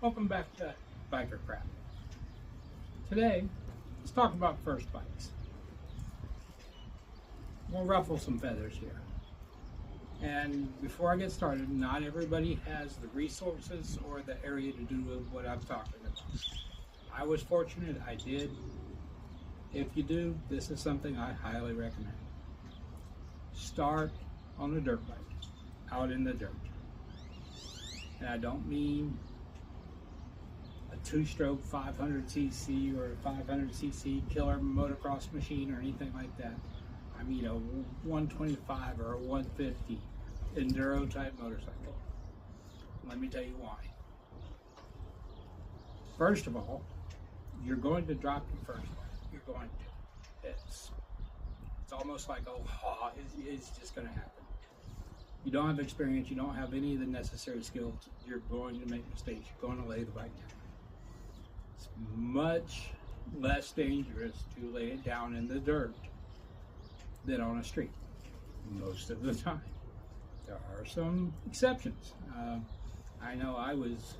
Welcome back to Biker Crap. Today, let's talk about first bikes. We'll ruffle some feathers here. And before I get started, not everybody has the resources or the area to do what I'm talking about. I was fortunate I did. If you do, this is something I highly recommend. Start on a dirt bike, out in the dirt. And I don't mean a two-stroke 500cc or a 500cc killer motocross machine or anything like that. I mean a 125 or a 150 enduro type motorcycle. Let me tell you why. First of all, you're going to drop your first one. You're going to. It's almost like, it's just going to happen. You don't have experience, you don't have any of the necessary skills, you're going to make mistakes, you're going to lay the bike down. It's much less dangerous to lay it down in the dirt than on a street, most of the time. There are some exceptions. I know I was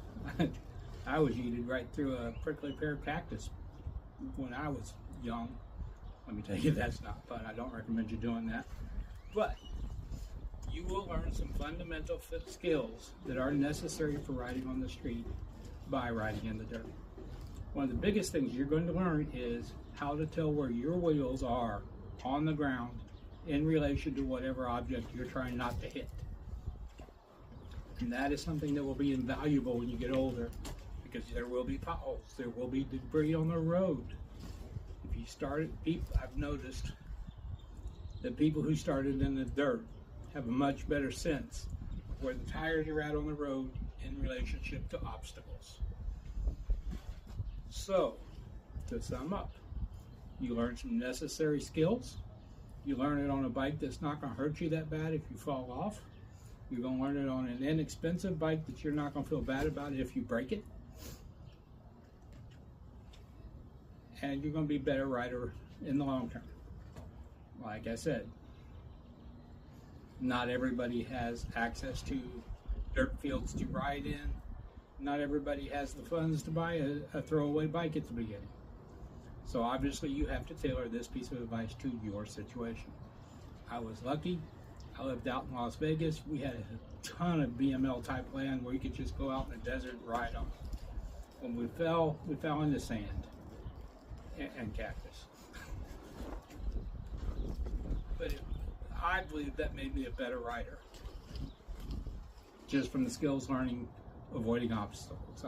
I was yeeted right through a prickly pear cactus when I was young. Let me tell you, that's not fun. I don't recommend you doing that. But you will learn some fundamental skills that are necessary for riding on the street by riding in the dirt. One of the biggest things you're going to learn is how to tell where your wheels are on the ground in relation to whatever object you're trying not to hit. And that is something that will be invaluable when you get older, because there will be potholes, there will be debris on the road. If you started, I've noticed that people who started in the dirt have a much better sense of where the tires are at on the road in relationship to obstacles. So, to sum up, you learn some necessary skills. You learn it on a bike that's not going to hurt you that bad if you fall off. You're going to learn it on an inexpensive bike that you're not going to feel bad about if you break it. And you're going to be a better rider in the long term. Like I said, not everybody has access to dirt fields to ride in. Not everybody has the funds to buy a throwaway bike at the beginning. So obviously you have to tailor this piece of advice to your situation. I was lucky. I lived out in Las Vegas. We had a ton of BML type land where you could just go out in the desert and ride on. When we fell into sand and cactus. But I believe that made me a better rider, just from the skills learning, avoiding obstacles.